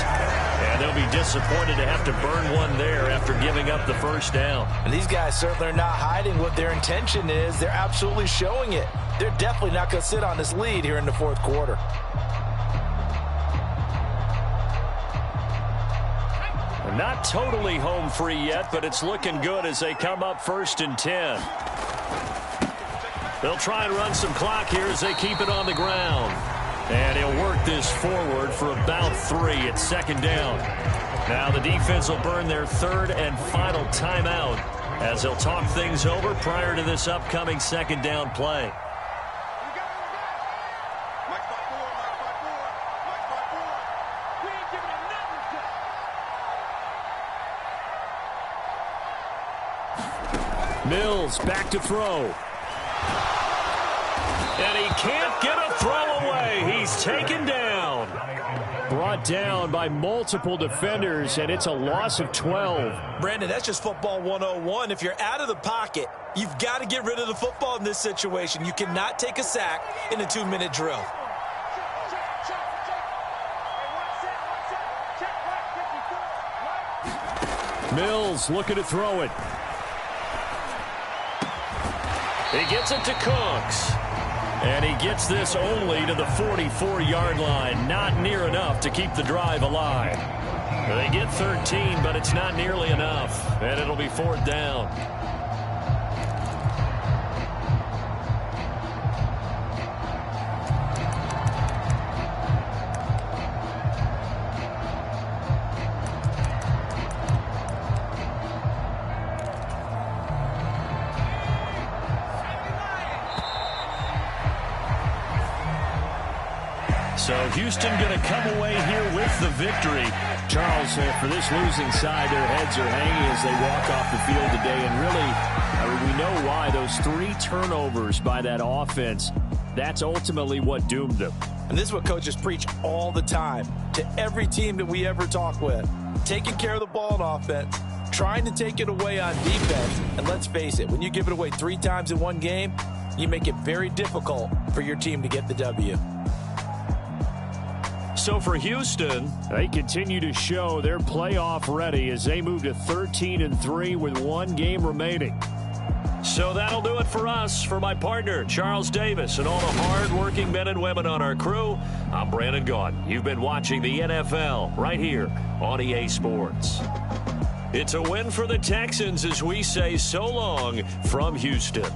And they'll be disappointed to have to burn one there after giving up the first down. And these guys certainly are not hiding what their intention is. They're absolutely showing it. They're definitely not going to sit on this lead here in the 4th quarter. Not totally home free yet, but it's looking good as they come up 1st and 10. They'll try and run some clock here as they keep it on the ground. And he'll work this forward for about 3 at 2nd down. Now the defense will burn their 3rd and final timeout as they'll talk things over prior to this upcoming 2nd down play. Mills back to throw. And he can't get a throw away. He's taken down. Brought down by multiple defenders, and it's a loss of 12. Brandon, that's just football 101. If you're out of the pocket, you've got to get rid of the football in this situation. You cannot take a sack in a 2-minute drill. Mills looking to throw it. He gets it to Cooks. And he gets this only to the 44-yard line. Not near enough to keep the drive alive. They get 13, but it's not nearly enough. And it'll be 4th down. So Houston going to come away here with the victory. Charles, for this losing side, their heads are hanging as they walk off the field today. And really, we know why. Those 3 turnovers by that offense, that's ultimately what doomed them. And this is what coaches preach all the time to every team that we ever talk with. Taking care of the ball on offense, trying to take it away on defense. And let's face it, when you give it away 3 times in one game, you make it very difficult for your team to get the W. So for Houston, they continue to show they're playoff ready as they move to 13-3 with 1 game remaining. So that'll do it for us. For my partner, Charles Davis, and all the hard-working men and women on our crew, I'm Brandon Gaudin. You've been watching the NFL right here on EA Sports. It's a win for the Texans as we say so long from Houston.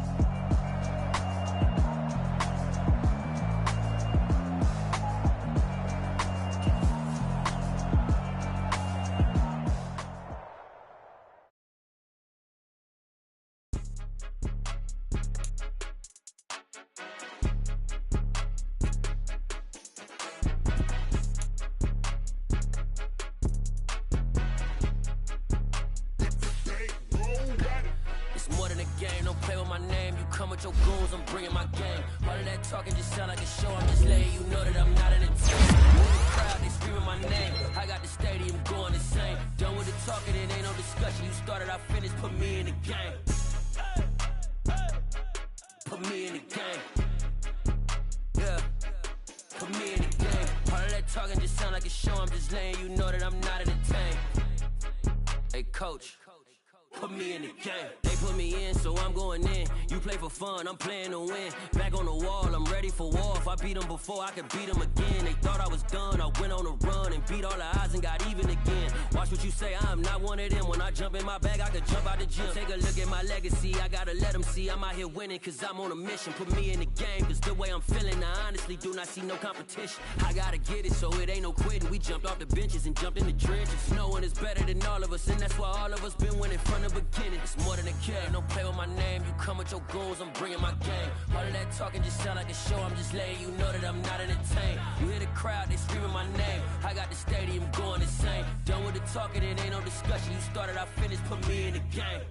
I'm playing to win. Back on the wall, I'm ready for war. If I beat them before, I could beat them again. They thought I was done. I went on a run and beat all the odds and got even again. Watch what you say, I'm not one of them. When I jump in my bag, I could jump out the gym. Take a look at my legacy. I gotta let them see I'm out here winning, cause I'm on a mission. Put me in the game, cause the way I'm feeling, I honestly do not see no competition. I gotta get it, so it ain't no quitting. We jumped off the benches and jumped in the trenches. No one is better than all of us, and that's why all of us been winning from the beginning. It's more than a game. Don't play with my name, you come with your goons, I'm bringing my gang. All of that talking just sound like a show, I'm just letting you know that I'm not entertained. You hear the crowd, they screaming my name. I got the stadium going insane. Done with the talking, it ain't no discussion. You started, I finished, put me in the game.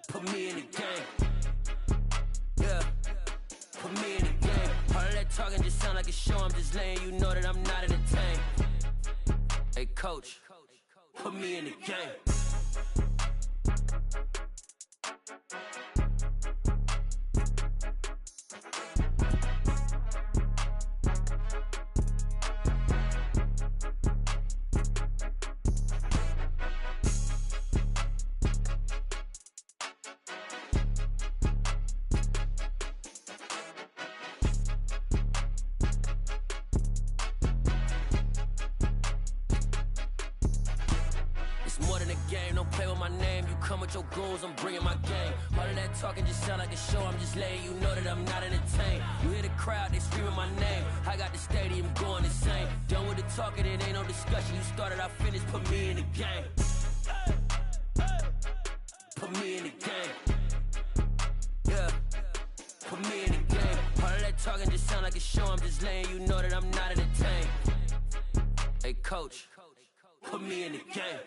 Put me in the game. Yeah, put me in the game. All of that talking just sound like a show, I'm just letting you know that I'm not entertained. Hey coach, put me in the game. Your goons, I'm bringing my game. All of that talking just sound like a show, I'm just letting you know that I'm not entertained. You hear the crowd, they screaming my name. I got the stadium going insane. Done with the talking, it ain't no discussion. You started, I finished, put me in the game. Put me in the game. Yeah, put me in the game. All of that talking just sound like a show, I'm just letting you know that I'm not entertained. Hey coach, put me in the game.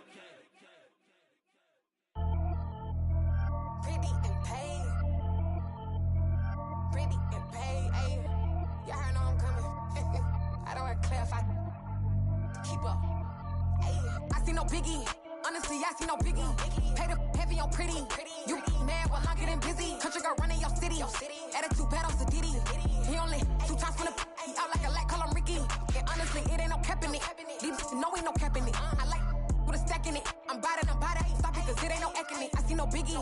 Biggie, honestly, I see no biggie. Pay the heavy on pretty. You mad while I'm getting busy. Country girl running your city. Attitude bad on Sadidi. He only 2 times from the he out like a lack, call him Ricky. And honestly, it ain't no cap in it. These no ain't no cap in it. I like with a stack in it. I'm bad. Stop it, cause it ain't no eck in it. I see no biggie.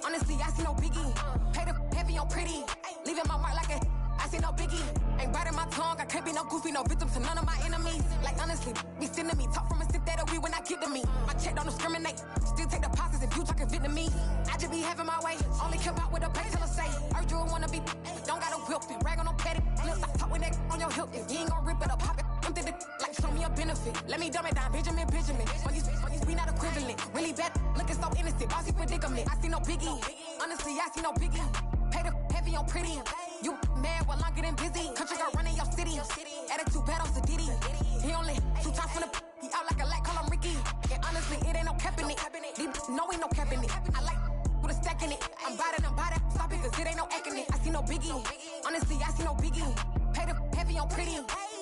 Honestly, I see no biggie. Pay the heavy on pretty. Leaving my mark like a I see no biggie. Ain't biting my tongue. I can't be no goofy, no victim to none of my enemies. Like honestly, be sending me talk from a sip that we when I get to me. My check don't discriminate. Still take deposits if you talking Vietnamese. I just be having my way. Only care about what the pay teller say. Urge you wanna be, don't gotta whip it. Rag on no petty flips. I talk with that on your hip. If you ain't gon' rip it or pop it, empty the like show me a benefit. Let me dumb it down, Benjamin. We not equivalent. Really bad, looking so innocent. Bossy predicament. I see no biggie. Honestly, I see no biggie. Pay the heavy on pretty. You mad while I'm getting busy. Country girl running your city. Attitude bad on Sadidi. He only 2 times from the he out like a lack, call him Ricky. And honestly, it ain't no cap in it. These no ain't no cap in it. I like with a stack in it. I'm bad. Stop it, cause it ain't no eck in it. I see no biggie. Honestly, I see no biggie. Pay the heavy on pretty.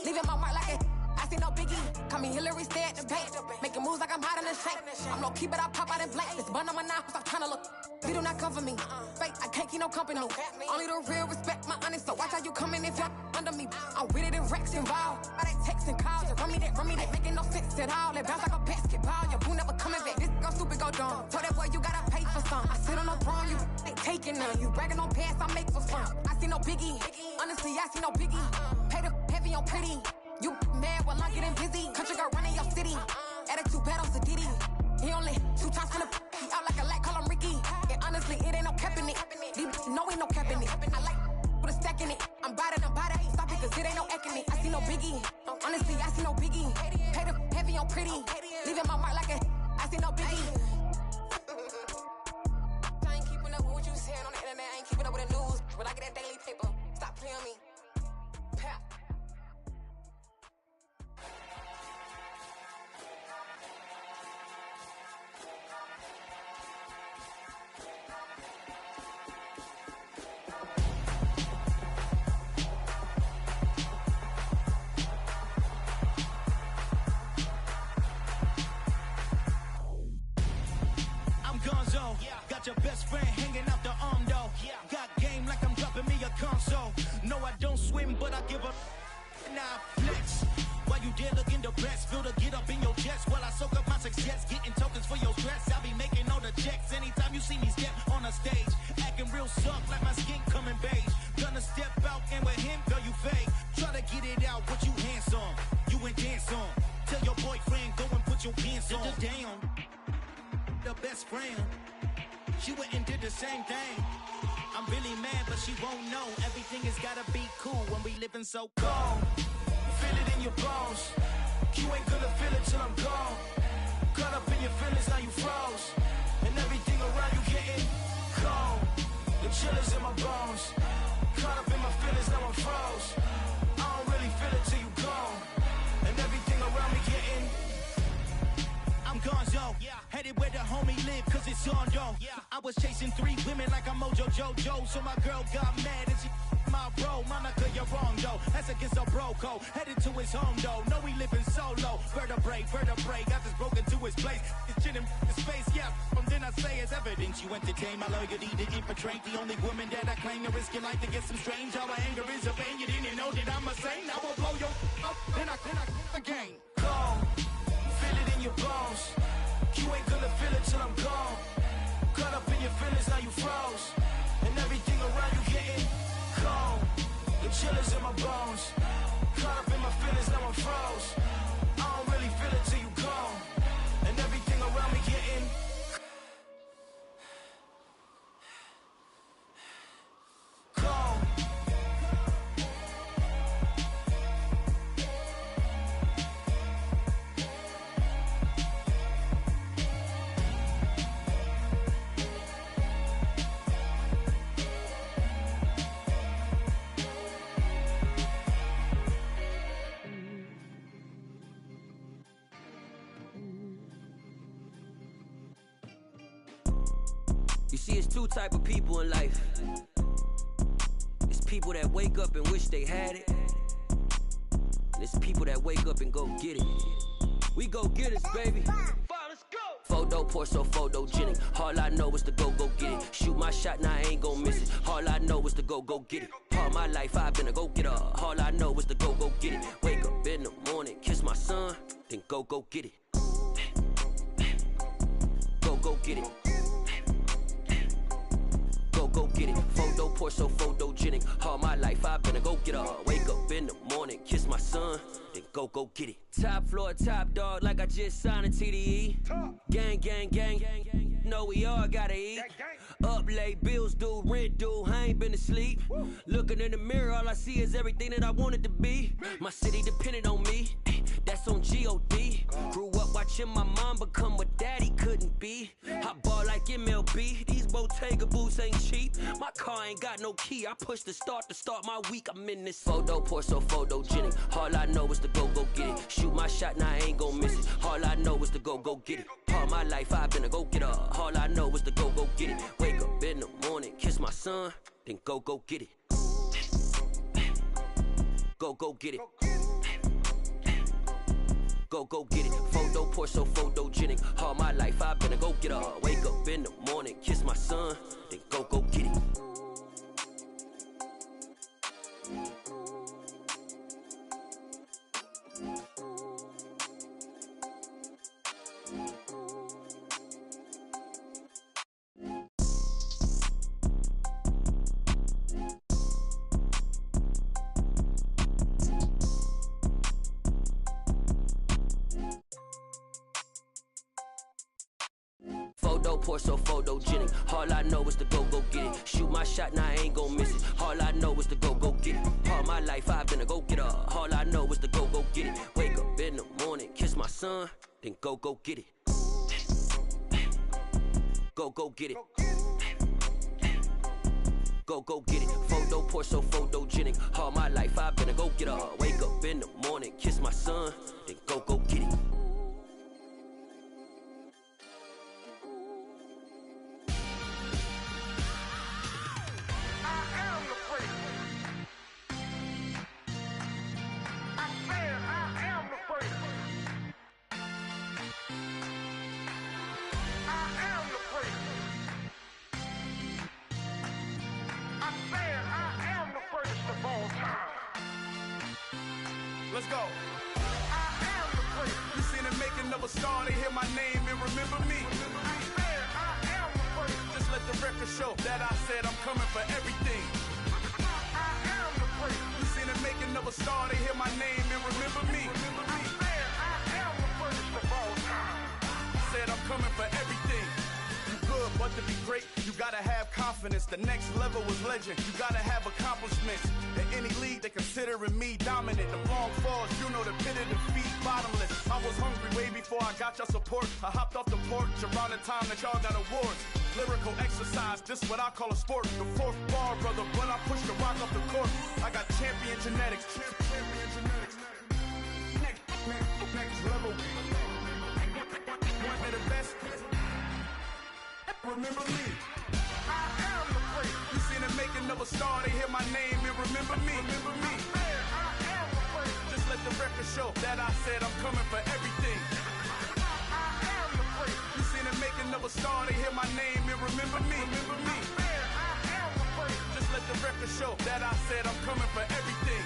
Leaving my mark like a I see no biggie. Call me Hillary, stay at the bank. Making moves like I'm hot in the shank. I'm low key, but I pop out in blank. This bun on my knife, stop trying to look. They do not come for me. Fake, I can't keep no company. Only the real respect my honest. So watch how you coming if y'all under me. I'm with it in Rex involved. I they text and calls. Run me that, making no sense at all. They bounce like a basketball. Your boo never coming back. This go stupid, go dumb. Told that boy you gotta pay for some. I sit on no throne, you ain't taking none. You bragging on pants, I make for fun. I see no biggie. Honestly, I see no biggie. Pay the heavy on pretty. You mad while I'm getting busy. Country girl running your city. Attitude bad on Sadidi. He only 2 times from the he out like a lack, call him Ricky. And honestly, it ain't no cap in it. These no ain't no cap in it. I like with a stack in it. I'm bad. Stop it, cause it ain't no eck in it. I see no biggie. Honestly, I see no biggie. Pay the heavy on pretty. Leaving my mark like a I see no biggie. I ain't keeping up with what you saying on the internet. I ain't keeping up with the news. But I get that daily paper. Stop playing me. Pap. Got your best friend hanging out the arm though. Got game like I'm dropping me a console. No, I don't swim, but I give a now flex. While you there looking the best, feel the get up in your chest while I soak up my success, getting tokens for your stress. I'll be making all the checks anytime you see me step on a stage, acting real soft like my skin coming beige. Gonna step out and with him, girl, you fake. Try to get it out, what you hands on, you ain't dance on. Tell your boyfriend go and put your pants on. Down, the best friend. She went and did the same thing. I'm really mad, but she won't know. Everything has gotta be cool when we living so cold. Feel it in your bones. You ain't gonna feel it till I'm gone. Caught up in your feelings, now you froze. And everything around you getting cold. live cause it's on, though. I was chasing 3 women like I'm Mojo Jojo, so my girl got mad and she my bro. Monica, you're wrong, though. That's against a bro code. Headed to his home, though. No, he living solo. Vertebrae. Got this broken to his place. It's chin in his face, yeah. From then I say it's evidence you entertain my loyalty to infiltrate. The only woman that I claim to risk your life to get some strange. How my anger is a pain. You didn't know that I'm a saint. I will blow your up. Then I again. Gone. Feel it in your bones. You ain't gonna feel it till I'm gone. Caught up in your feelings, now you froze. And everything around you getting cold. The chillers in my bones. Caught up in my feelings, now I'm froze. I don't really feel it till you gone. And everything around me getting cold. You see, it's 2 type of people in life. It's people that wake up and wish they had it. And it's people that wake up and go get it. We go get it, baby. Let's go. Photo pour so photogenic. All I know is to go get it. Shoot my shot, now I ain't gon' miss it. All I know is to go get it. All my life I've been a go-getter. All I know is to go get it. Wake up in the morning, kiss my son, then go get it. Go get it. Go get it. Photo pour so photogenic. All my life I've been a go-getter. Wake up in the morning, kiss my son, then go get it. Top floor, top dog, like I just signed a TDE. Gang. Know we all gotta eat. Up late, bills due, rent due, I ain't been asleep. Looking in the mirror, all I see is everything that I wanted to be. My city depended on me, that's on G.O.D. Grew up watching my mom become what daddy couldn't be. I ball like MLB, these Bottega boots ain't cheap. My car ain't got no key, I push the start to start my week. I'm in this photo pour so photogenic. All I know is to go get it. Shoot my shot, now I ain't gon' miss it. All I know is to go get it. All my life I've been a go-getter. All I know is to go get it. Wake up in the morning, kiss my son, then go get it. Go get it. Go get it. Photo pour so photogenic. All my life I've been a go-getter. Wake up in the morning, kiss my son, then go get it. Photo pour so photogenic. All I know is to go get it. Shoot my shot, now I ain't gon' miss it. All I know is to go get it. All my life I've been a go-getter. All I know is to go get it. Wake up in the morning, kiss my son, then go get it. Go get it. Go get it. Photo pour so photogenic. All my life I've been a go-getter. Wake up in the morning, kiss my son, then go get it. Let's go. I am the great. You seen the making of a star, they hear my name and remember me. I am the great. Just let the record show that I said I'm coming for everything. I am the great. You seen the making of a star, they hear my name and remember me. I am the greatest of all time. Said I'm coming for everything. You good, but to be great, you gotta have confidence. The next level was legend. You gotta have accomplishments. In any league, they considering me dominant. The long falls, you know the pit of defeat, bottomless. I was hungry way before I got your support. I hopped off the porch around the time that y'all got awards. Lyrical exercise, this what I call a sport. The fourth bar, brother, when I push the rock off the court. I got champion genetics. Champion genetics. Next level. One of the best. Remember me. I am the praise. You seen the making of a star, they hear my name and remember me. Remember me. I am the praise. Just let the record show that I said I'm coming for everything. I am the praise. You seen the making of a star, they hear my name and remember me. Remember me. I am the praise. Just let the record show that I said I'm coming for everything.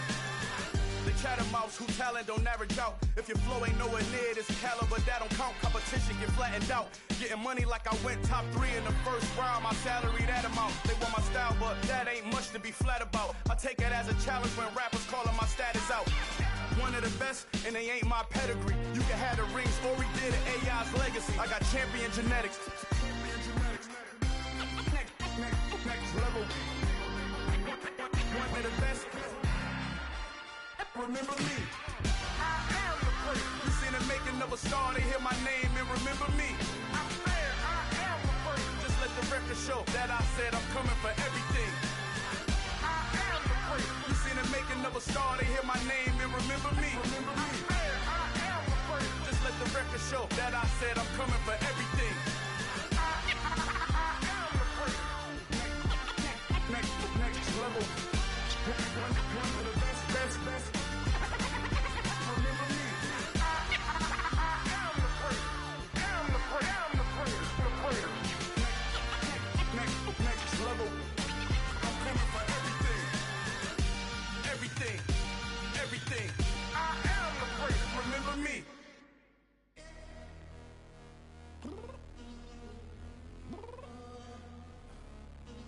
The chattermouths who talent don't average out. If your flow ain't nowhere near this caliber, that don't count. Competition get flattened out. Getting money like I went top 3 in the first round. My salary that amount. They want my style, but that ain't much to be flat about. I take it as a challenge when rappers calling my status out. One of the best, and they ain't my pedigree. You can have the ring, story did it, AI's legacy. I got champion genetics. Next level. One of the best. Remember me. I am the praise. You seen the making of a star, they hear my name and remember me. I said I am the praise. Just let the record show that I said I'm coming for everything. I am the praise. You seen the making of a star, they hear my name and remember me. Remember me. I said I am the praise. Just let the record show that I said I'm coming for everything. I am the praise. Next level. One of the best. Next level. I'm coming for everything. I am the praise. Remember me.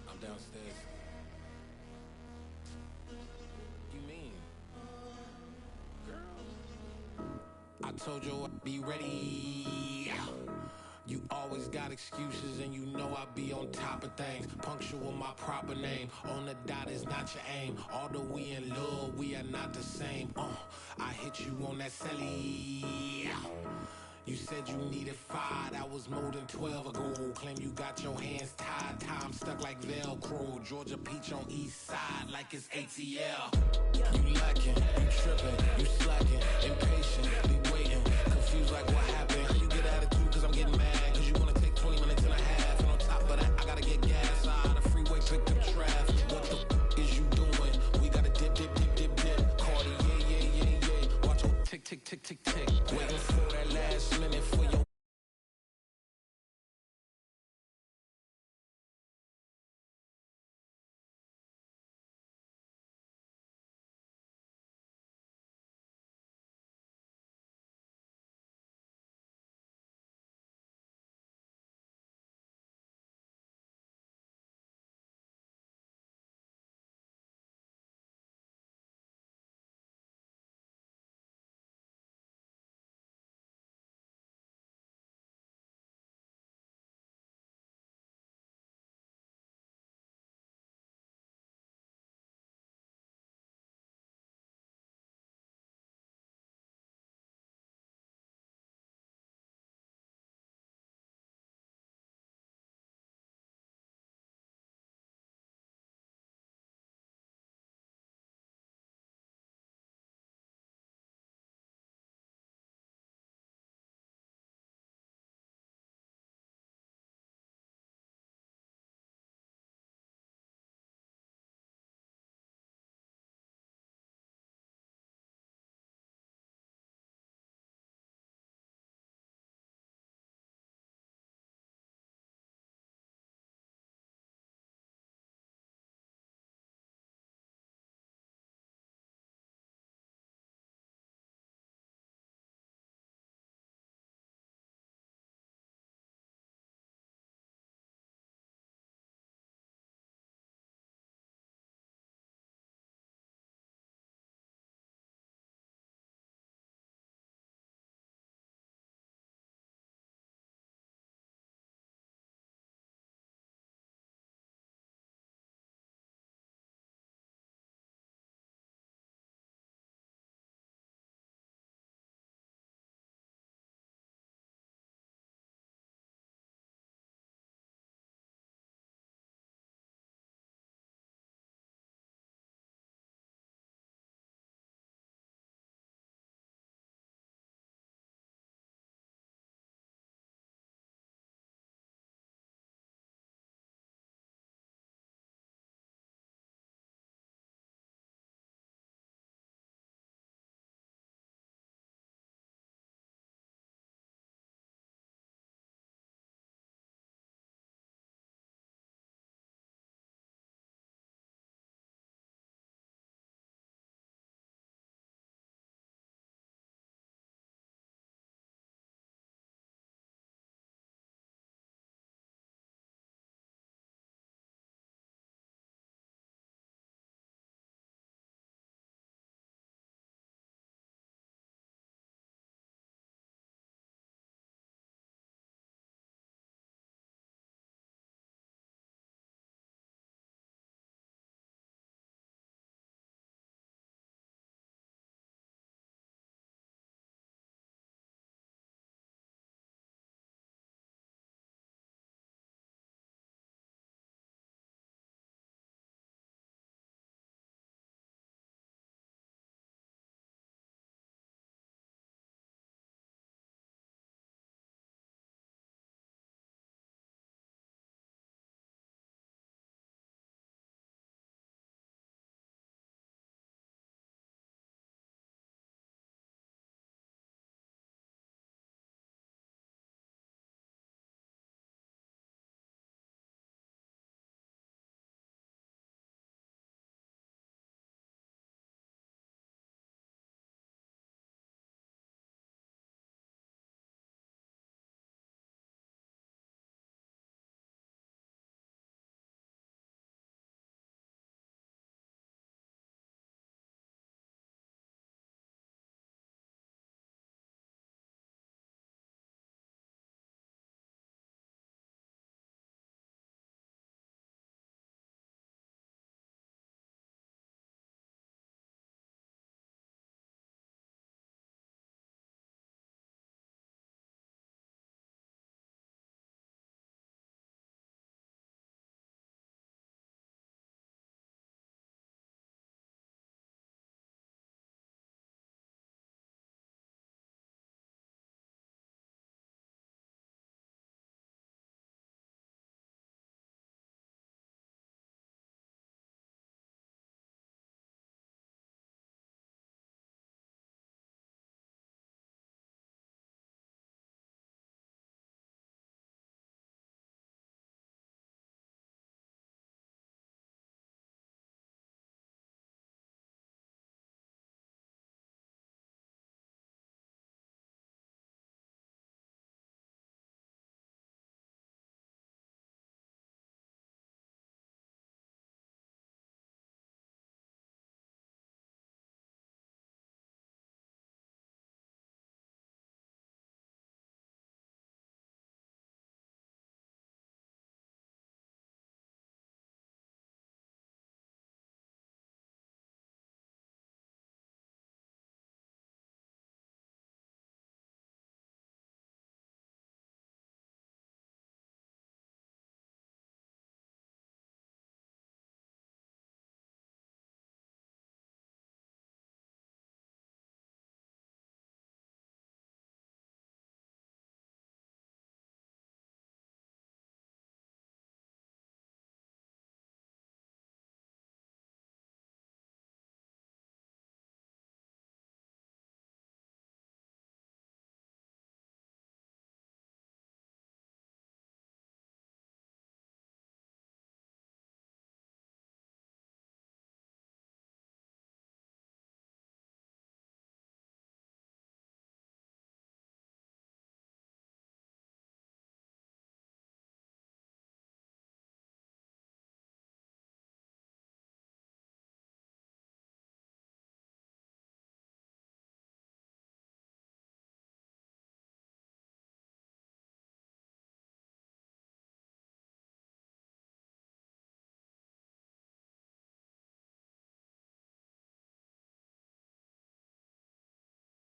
I'm downstairs. You mean? Girl, I told you I'd be ready. You always got excuses and you know I be on top of things. Punctual my proper name. On the dot is not your aim. Although we in love, we are not the same. I hit you on that celly. You said you needed 5, that was more than 12 ago. Claim you got your hands tied, time stuck like Velcro. Georgia Peach on east side like it's ATL. You lacking, you tripping, you slacking, impatient, be waiting, confused like what happened. How you get attitude cause I'm getting mad, cause you wanna take 20 minutes and a half. And on top of that, I gotta get gas out of the freeway, pick up traffic. What the is you doing? We gotta dip. Cardi, yeah. Watch your tick. Waiting for that last minute